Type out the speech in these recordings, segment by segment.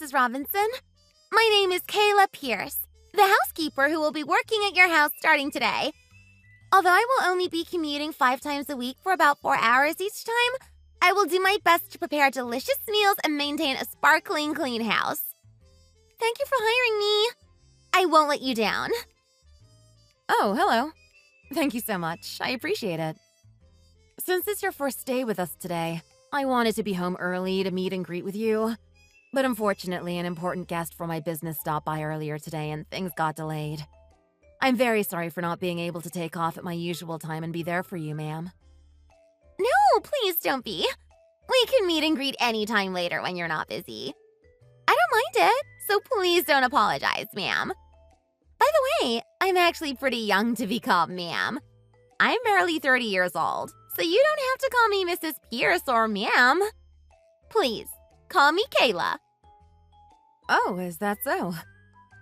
Mrs. Robinson. My name is Kayla Pierce, the housekeeper who will be working at your house starting today. Although I will only be commuting 5 times a week for about 4 hours each time, I will do my best to prepare delicious meals and maintain a sparkling clean house. Thank you for hiring me. I won't let you down. Oh, hello. Thank you so much. I appreciate it. Since it's your first day with us today, I wanted to be home early to meet and greet with you. But unfortunately, an important guest for my business stopped by earlier today and things got delayed. I'm very sorry for not being able to take off at my usual time and be there for you, ma'am. No, please don't be. We can meet and greet anytime later when you're not busy. I don't mind it, so please don't apologize, ma'am. By the way, I'm actually pretty young to be called ma'am. I'm barely 30 years old, so you don't have to call me Mrs. Pierce or ma'am. Please, call me Kayla. Oh, is that so?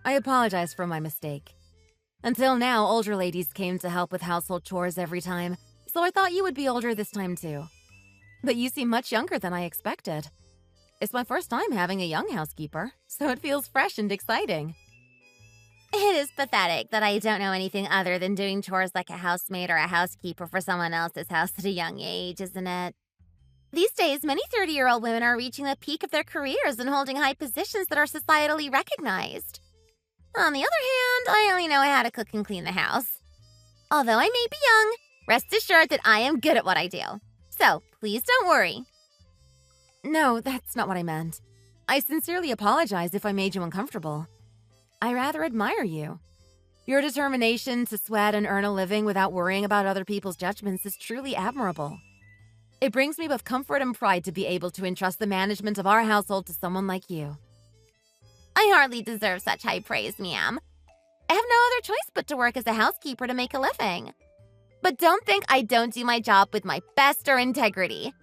I apologize for my mistake. Until now, older ladies came to help with household chores every time, so I thought you would be older this time too. But you seem much younger than I expected. It's my first time having a young housekeeper, so it feels fresh and exciting. It is pathetic that I don't know anything other than doing chores like a housemaid or a housekeeper for someone else's house at a young age, isn't it? These days, many 30-year-old women are reaching the peak of their careers and holding high positions that are societally recognized. On the other hand, I only know how to cook and clean the house. Although I may be young, rest assured that I am good at what I do. So, please don't worry. No, that's not what I meant. I sincerely apologize if I made you uncomfortable. I rather admire you. Your determination to sweat and earn a living without worrying about other people's judgments is truly admirable. It brings me both comfort and pride to be able to entrust the management of our household to someone like you. I hardly deserve such high praise, ma'am. I have no other choice but to work as a housekeeper to make a living. But don't think I don't do my job with my best or integrity.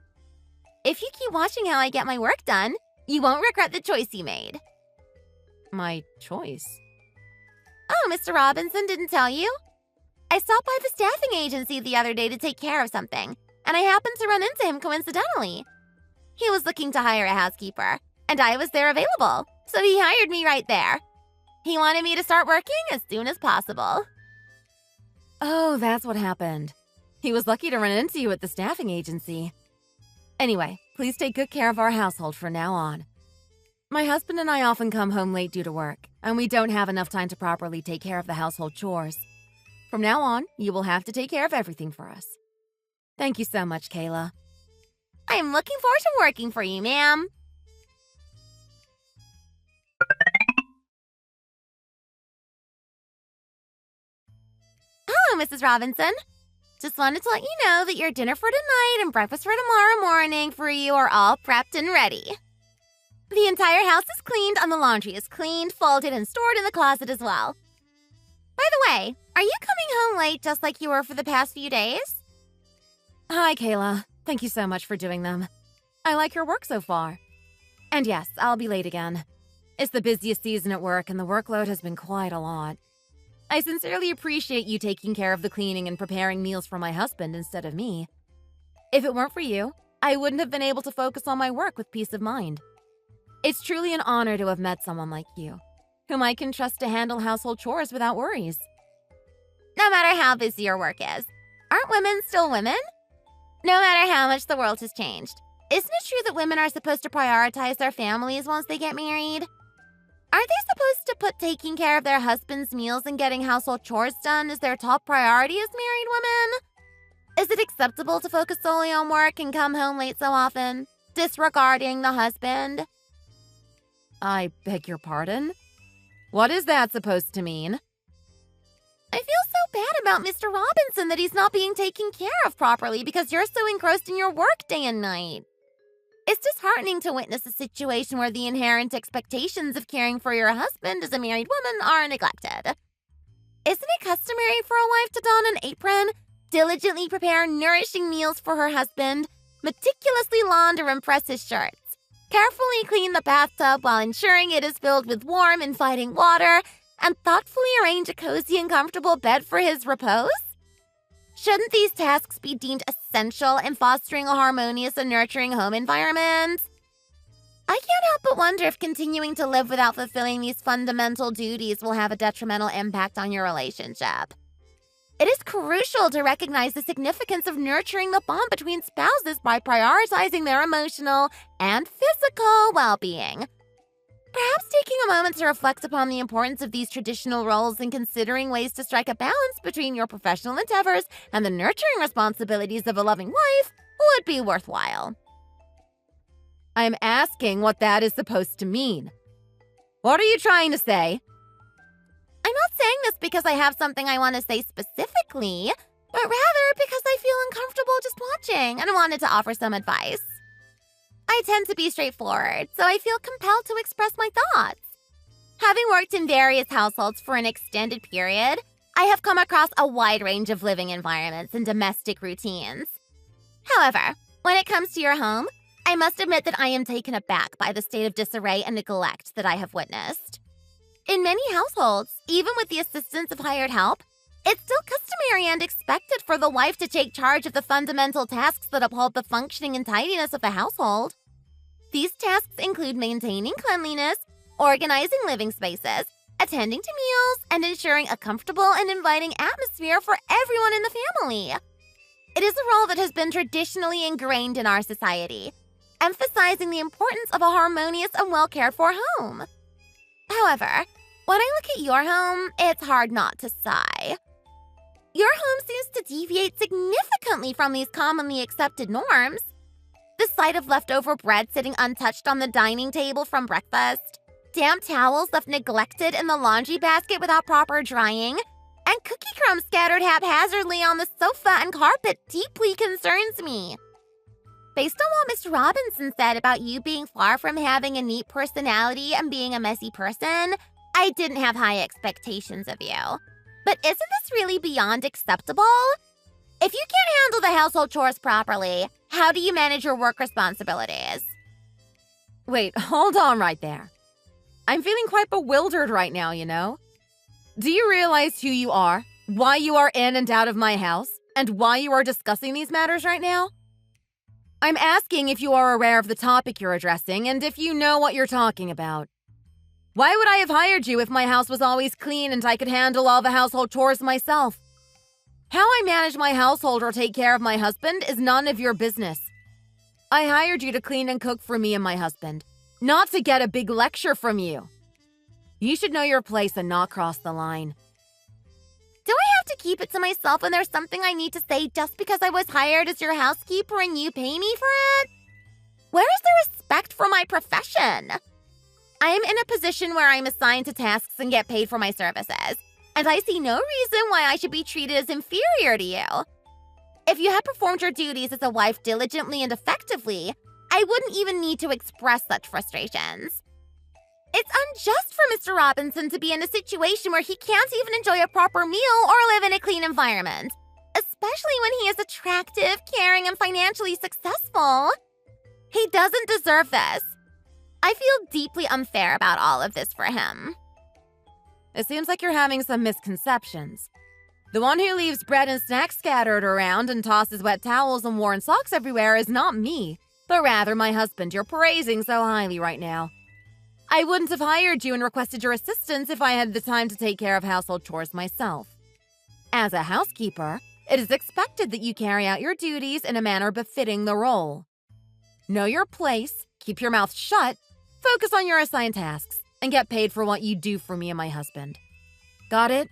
If you keep watching how I get my work done, you won't regret the choice you made. My choice? Oh, Mr. Robinson didn't tell you? I stopped by the staffing agency the other day to take care of something, and I happened to run into him coincidentally. He was looking to hire a housekeeper, and I was there available, so he hired me right there. He wanted me to start working as soon as possible. Oh, that's what happened. He was lucky to run into you at the staffing agency. Anyway, please take good care of our household from now on. My husband and I often come home late due to work, and we don't have enough time to properly take care of the household chores. From now on, you will have to take care of everything for us. Thank you so much, Kayla. I'm looking forward to working for you, ma'am. Hello, Mrs. Robinson. Just wanted to let you know that your dinner for tonight and breakfast for tomorrow morning for you are all prepped and ready. The entire house is cleaned and the laundry is cleaned, folded, and stored in the closet as well. By the way, are you coming home late just like you were for the past few days? Hi, Kayla. Thank you so much for doing them. I like your work so far. And yes, I'll be late again. It's the busiest season at work and the workload has been quite a lot. I sincerely appreciate you taking care of the cleaning and preparing meals for my husband instead of me. If it weren't for you, I wouldn't have been able to focus on my work with peace of mind. It's truly an honor to have met someone like you, whom I can trust to handle household chores without worries. No matter how busy your work is, aren't women still women? No matter how much the world has changed, isn't it true that women are supposed to prioritize their families once they get married? Aren't they supposed to put taking care of their husband's meals and getting household chores done as their top priority as married women? Is it acceptable to focus solely on work and come home late so often, disregarding the husband? I beg your pardon? What is that supposed to mean? I feel so bad about Mr. Robinson that he's not being taken care of properly because you're so engrossed in your work day and night. It's disheartening to witness a situation where the inherent expectations of caring for your husband as a married woman are neglected. Isn't it customary for a wife to don an apron, diligently prepare nourishing meals for her husband, meticulously launder and press his shirts, carefully clean the bathtub while ensuring it is filled with warm, inviting water, and thoughtfully arrange a cozy and comfortable bed for his repose? Shouldn't these tasks be deemed essential in fostering a harmonious and nurturing home environment? I can't help but wonder wonder if continuing to live without fulfilling these fundamental duties will have a detrimental impact on your relationship. It is crucial to recognize the significance of nurturing the bond between spouses by prioritizing their emotional and physical well-being. Perhaps taking a moment to reflect upon the importance of these traditional roles and considering ways to strike a balance between your professional endeavors and the nurturing responsibilities of a loving wife would be worthwhile. I'm asking what that is supposed to mean. What are you trying to say? I'm not saying this because I have something I want to say specifically, but rather because I feel uncomfortable just watching and wanted to offer some advice. I tend to be straightforward, so I feel compelled to express my thoughts. Having worked in various households for an extended period, I have come across a wide range of living environments and domestic routines. However, when it comes to your home, I must admit that I am taken aback by the state of disarray and neglect that I have witnessed. In many households, even with the assistance of hired help, it's still customary and expected for the wife to take charge of the fundamental tasks that uphold the functioning and tidiness of the household. These tasks include maintaining cleanliness, organizing living spaces, attending to meals, and ensuring a comfortable and inviting atmosphere for everyone in the family. It is a role that has been traditionally ingrained in our society, emphasizing the importance of a harmonious and well-cared-for home. However, when I look at your home, it's hard not to sigh. Your home seems to deviate significantly from these commonly accepted norms. The sight of leftover bread sitting untouched on the dining table from breakfast, damp towels left neglected in the laundry basket without proper drying, and cookie crumbs scattered haphazardly on the sofa and carpet deeply concerns me. Based on what Mr. Robinson said about you being far from having a neat personality and being a messy person, I didn't have high expectations of you. But isn't this really beyond acceptable? If you can't handle the household chores properly, how do you manage your work responsibilities? Wait, hold on right there. I'm feeling quite bewildered right now, you know? Do you realize who you are, why you are in and out of my house, and why you are discussing these matters right now? I'm asking if you are aware of the topic you're addressing and if you know what you're talking about. Why would I have hired you if my house was always clean and I could handle all the household chores myself? How I manage my household or take care of my husband is none of your business. I hired you to clean and cook for me and my husband, not to get a big lecture from you. You should know your place and not cross the line. Do I have to keep it to myself when there's something I need to say just because I was hired as your housekeeper and you pay me for it? Where is the respect for my profession? I am in a position where I'm assigned to tasks and get paid for my services, and I see no reason why I should be treated as inferior to you. If you had performed your duties as a wife diligently and effectively, I wouldn't even need to express such frustrations. It's unjust for Mr. Robinson to be in a situation where he can't even enjoy a proper meal or live in a clean environment, especially when he is attractive, caring, and financially successful. He doesn't deserve this. I feel deeply unfair about all of this for him. It seems like you're having some misconceptions. The one who leaves bread and snacks scattered around and tosses wet towels and worn socks everywhere is not me, but rather my husband you're praising so highly right now. I wouldn't have hired you and requested your assistance if I had the time to take care of household chores myself. As a housekeeper, it is expected that you carry out your duties in a manner befitting the role. Know your place, keep your mouth shut, focus on your assigned tasks, and get paid for what you do for me and my husband. Got it?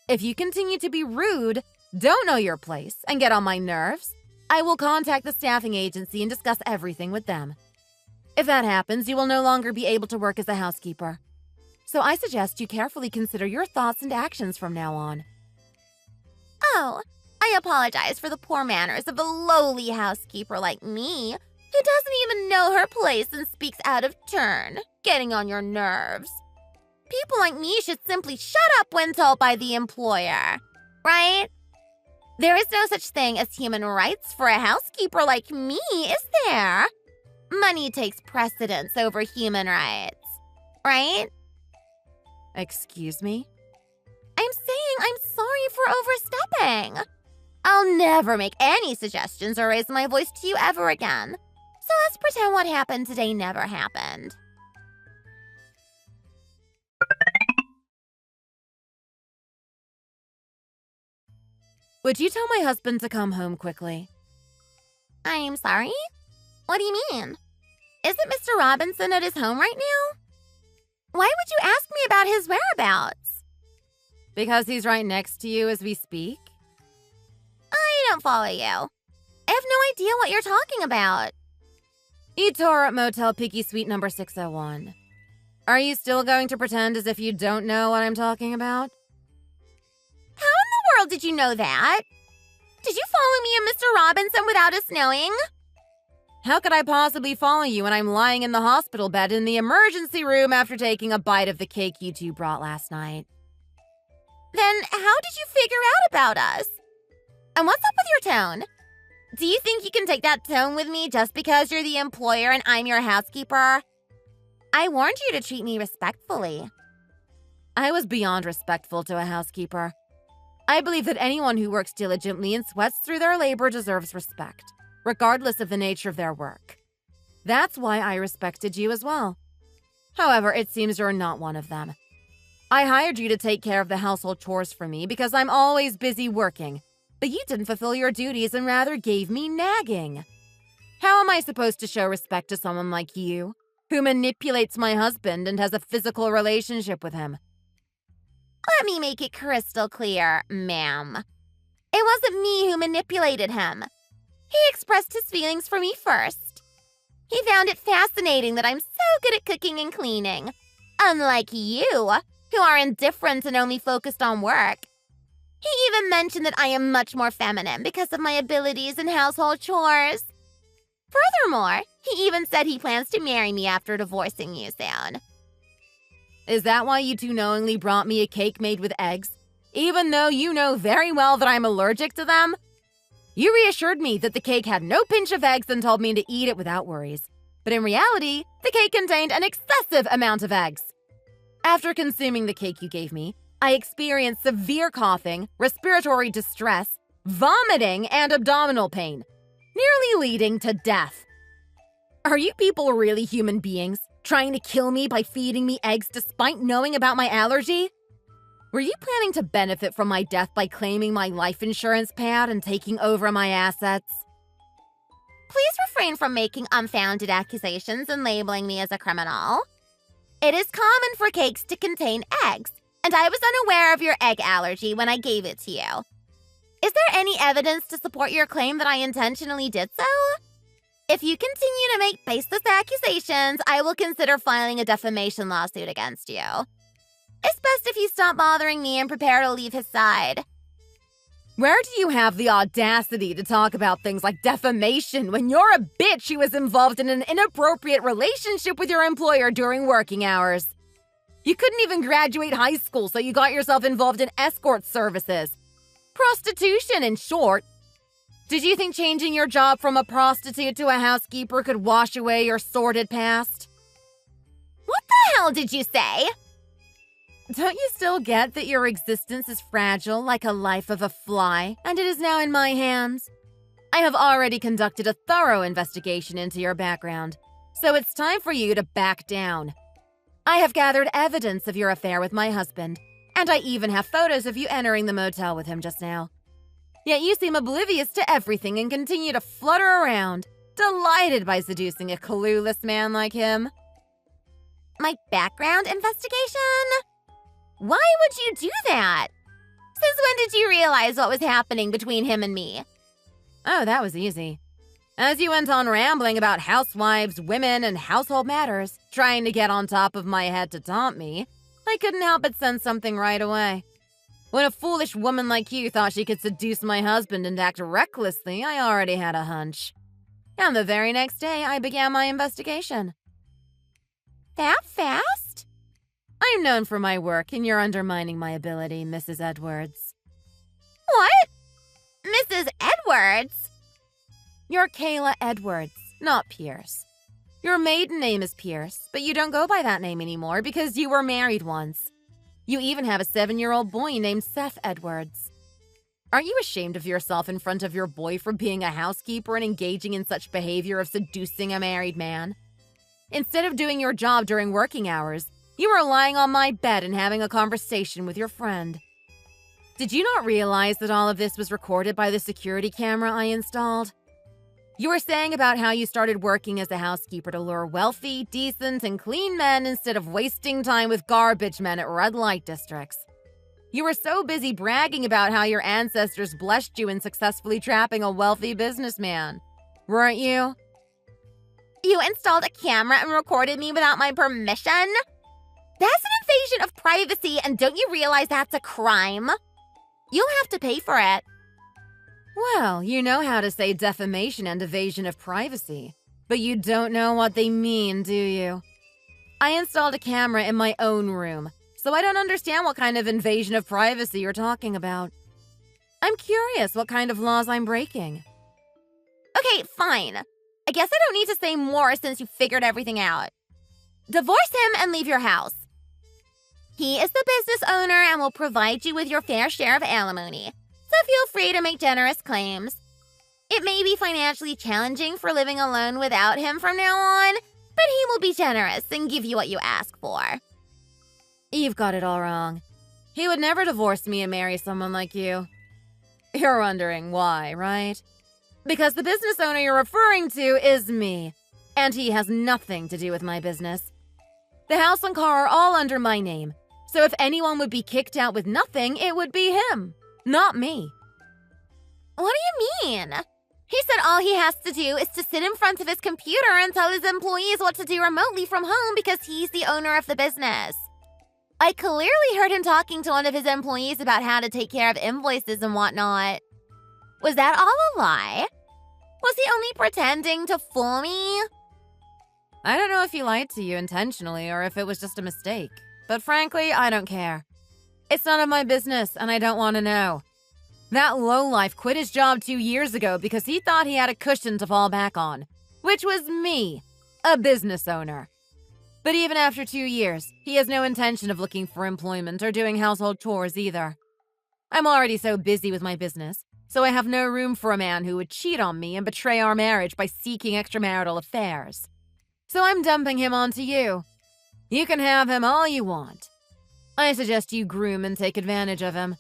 If you continue to be rude, don't know your place, and get on my nerves, I will contact the staffing agency and discuss everything with them. If that happens, you will no longer be able to work as a housekeeper. So I suggest you carefully consider your thoughts and actions from now on. Oh, I apologize for the poor manners of a lowly housekeeper like me, who doesn't even know her place and speaks out of turn, getting on your nerves. People like me should simply shut up when told by the employer, right? There is no such thing as human rights for a housekeeper like me, is there? Money takes precedence over human rights, right? Excuse me? I'm saying I'm sorry for overstepping. I'll never make any suggestions or raise my voice to you ever again. So let's pretend what happened today never happened. Would you tell my husband to come home quickly? I'm sorry? What do you mean? Isn't Mr. Robinson at his home right now? Why would you ask me about his whereabouts? Because he's right next to you as we speak? I don't follow you. I have no idea what you're talking about. You tore up Motel Picky Suite number 601. Are you still going to pretend as if you don't know what I'm talking about? How in the world did you know that? Did you follow me and Mr. Robinson without us knowing? How could I possibly follow you when I'm lying in the hospital bed in the emergency room after taking a bite of the cake you two brought last night? Then how did you figure out about us? And what's up with your tone? Do you think you can take that tone with me just because you're the employer and I'm your housekeeper? I warned you to treat me respectfully. I was beyond respectful to a housekeeper. I believe that anyone who works diligently and sweats through their labor deserves respect, regardless of the nature of their work. That's why I respected you as well. However, it seems you're not one of them. I hired you to take care of the household chores for me because I'm always busy working, but you didn't fulfill your duties and rather gave me nagging. How am I supposed to show respect to someone like you, who manipulates my husband and has a physical relationship with him? Let me make it crystal clear, ma'am. It wasn't me who manipulated him. He expressed his feelings for me first. He found it fascinating that I'm so good at cooking and cleaning, unlike you, who are indifferent and only focused on work. He even mentioned that I am much more feminine because of my abilities in household chores. Furthermore, he even said he plans to marry me after divorcing you soon. Is that why you two knowingly brought me a cake made with eggs, even though you know very well that I'm allergic to them? You reassured me that the cake had no pinch of eggs and told me to eat it without worries. But in reality, the cake contained an excessive amount of eggs. After consuming the cake you gave me, I experienced severe coughing, respiratory distress, vomiting, and abdominal pain, nearly leading to death. Are you people really human beings, trying to kill me by feeding me eggs despite knowing about my allergy? Were you planning to benefit from my death by claiming my life insurance payout and taking over my assets? Please refrain from making unfounded accusations and labeling me as a criminal. It is common for cakes to contain eggs, and I was unaware of your egg allergy when I gave it to you. Is there any evidence to support your claim that I intentionally did so? If you continue to make baseless accusations, I will consider filing a defamation lawsuit against you. It's best if you stop bothering me and prepare to leave his side. Where do you have the audacity to talk about things like defamation when you're a bitch who was involved in an inappropriate relationship with your employer during working hours? You couldn't even graduate high school, so you got yourself involved in escort services. Prostitution, in short. Did you think changing your job from a prostitute to a housekeeper could wash away your sordid past? What the hell did you say? Don't you still get that your existence is fragile like a life of a fly, and it is now in my hands? I have already conducted a thorough investigation into your background, so it's time for you to back down. I have gathered evidence of your affair with my husband, and I even have photos of you entering the motel with him just now. Yet you seem oblivious to everything and continue to flutter around, delighted by seducing a clueless man like him. My background investigation? Why would you do that? Since when did you realize what was happening between him and me? Oh, that was easy. As you went on rambling about housewives, women, and household matters, trying to get on top of my head to taunt me, I couldn't help but sense something right away. When a foolish woman like you thought she could seduce my husband and act recklessly, I already had a hunch. And the very next day, I began my investigation. That fast? I'm known for my work, and you're undermining my ability, Mrs. Edwards. What? Mrs. Edwards? You're Kayla Edwards, not Pierce. Your maiden name is Pierce, but you don't go by that name anymore because you were married once. You even have a 7-year-old boy named Seth Edwards. Aren't you ashamed of yourself in front of your boy for being a housekeeper and engaging in such behavior of seducing a married man? Instead of doing your job during working hours, you were lying on my bed and having a conversation with your friend. Did you not realize that all of this was recorded by the security camera I installed? You were saying about how you started working as a housekeeper to lure wealthy, decent, and clean men instead of wasting time with garbage men at red light districts. You were so busy bragging about how your ancestors blessed you in successfully trapping a wealthy businessman, weren't you? You installed a camera and recorded me without my permission? That's an invasion of privacy, and don't you realize that's a crime? You'll have to pay for it. Well, you know how to say defamation and evasion of privacy, but you don't know what they mean, do you? I installed a camera in my own room, so I don't understand what kind of invasion of privacy you're talking about. I'm curious what kind of laws I'm breaking. Okay, fine. I guess I don't need to say more since you figured everything out. Divorce him and leave your house. He is the business owner and will provide you with your fair share of alimony, so feel free to make generous claims. It may be financially challenging for living alone without him from now on, but he will be generous and give you what you ask for. You've got it all wrong. He would never divorce me and marry someone like you. You're wondering why, right? Because the business owner you're referring to is me, and he has nothing to do with my business. The house and car are all under my name, so if anyone would be kicked out with nothing, it would be him, not me. What do you mean? He said all he has to do is to sit in front of his computer and tell his employees what to do remotely from home because he's the owner of the business. I clearly heard him talking to one of his employees about how to take care of invoices and whatnot. Was that all a lie? Was he only pretending to fool me? I don't know if he lied to you intentionally or if it was just a mistake, but frankly, I don't care. It's none of my business, and I don't want to know. That lowlife quit his job 2 years ago because he thought he had a cushion to fall back on, which was me, a business owner. But even after 2 years, he has no intention of looking for employment or doing household chores either. I'm already so busy with my business, so I have no room for a man who would cheat on me and betray our marriage by seeking extramarital affairs. So I'm dumping him onto you. You can have him all you want. I suggest you groom and take advantage of him.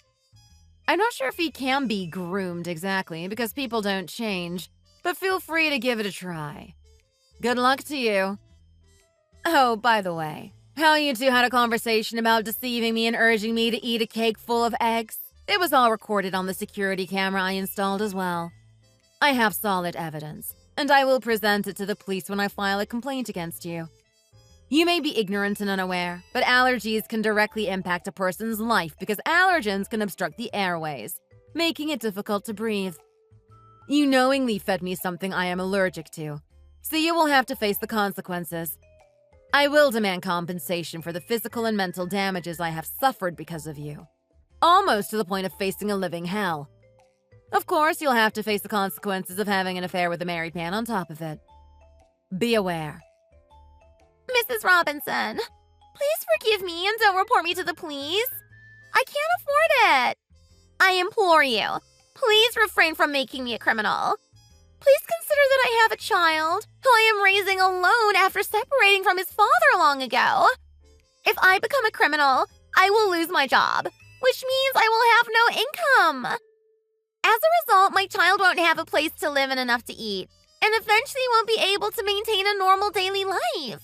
I'm not sure if he can be groomed exactly because people don't change, but feel free to give it a try. Good luck to you. Oh, by the way, how you two had a conversation about deceiving me and urging me to eat a cake full of eggs? It was all recorded on the security camera I installed as well. I have solid evidence, and I will present it to the police when I file a complaint against you. You may be ignorant and unaware, but allergies can directly impact a person's life because allergens can obstruct the airways, making it difficult to breathe. You knowingly fed me something I am allergic to, so you will have to face the consequences. I will demand compensation for the physical and mental damages I have suffered because of you, almost to the point of facing a living hell. Of course, you'll have to face the consequences of having an affair with a married man on top of it. Be aware. Mrs. Robinson, please forgive me and don't report me to the police. I can't afford it. I implore you, please refrain from making me a criminal. Please consider that I have a child who I am raising alone after separating from his father long ago. If I become a criminal, I will lose my job, which means I will have no income. As a result, my child won't have a place to live and enough to eat, and eventually won't be able to maintain a normal daily life.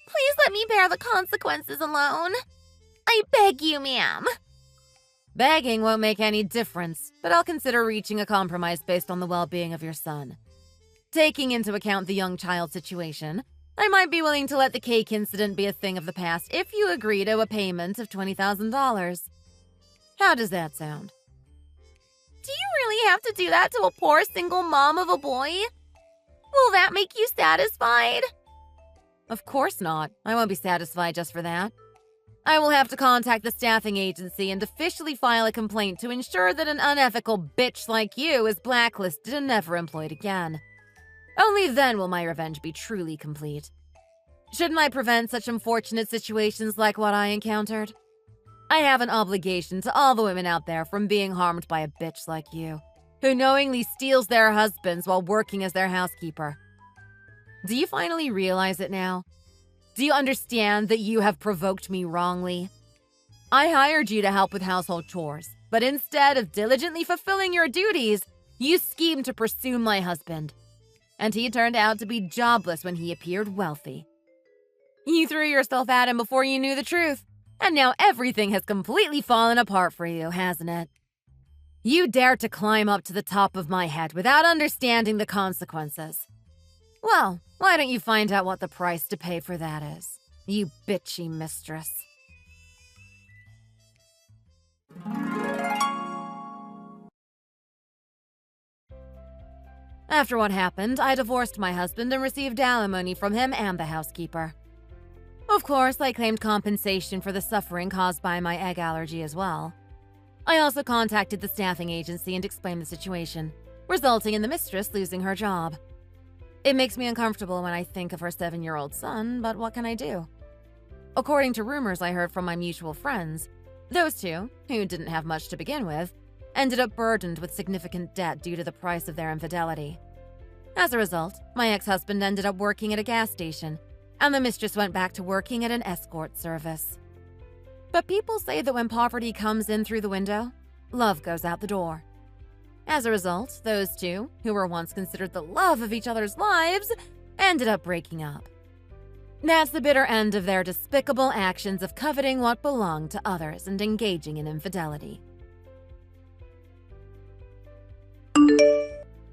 Please let me bear the consequences alone. I beg you, ma'am. Begging won't make any difference, but I'll consider reaching a compromise based on the well-being of your son. Taking into account the young child situation, I might be willing to let the cake incident be a thing of the past if you agree to a payment of $20,000. How does that sound? Do you really have to do that to a poor single mom of a boy? Will that make you satisfied? Of course not. I won't be satisfied just for that. I will have to contact the staffing agency and officially file a complaint to ensure that an unethical bitch like you is blacklisted and never employed again. Only then will my revenge be truly complete. Shouldn't I prevent such unfortunate situations like what I encountered? I have an obligation to all the women out there from being harmed by a bitch like you, who knowingly steals their husbands while working as their housekeeper. Do you finally realize it now? Do you understand that you have provoked me wrongly? I hired you to help with household chores, But instead of diligently fulfilling your duties, you schemed to pursue my husband. And he turned out to be jobless when he appeared wealthy. You threw yourself at him before you knew the truth, and now everything has completely fallen apart for you, hasn't it? You dared to climb up to the top of my head without understanding the consequences. Well, why don't you find out what the price to pay for that is, you bitchy mistress? After what happened, I divorced my husband and received alimony from him and the housekeeper. Of course, I claimed compensation for the suffering caused by my egg allergy as well. I also contacted the staffing agency and explained the situation, resulting in the mistress losing her job. It makes me uncomfortable when I think of her 7-year-old son, but what can I do? According to rumors I heard from my mutual friends, those two, who didn't have much to begin with, ended up burdened with significant debt due to the price of their infidelity. As a result, my ex-husband ended up working at a gas station, and the mistress went back to working at an escort service. But people say that when poverty comes in through the window, love goes out the door. As a result, those two, who were once considered the love of each other's lives, ended up breaking up. That's the bitter end of their despicable actions of coveting what belonged to others and engaging in infidelity.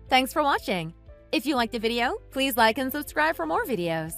Thanks for watching. If you liked the video, please like and subscribe for more videos.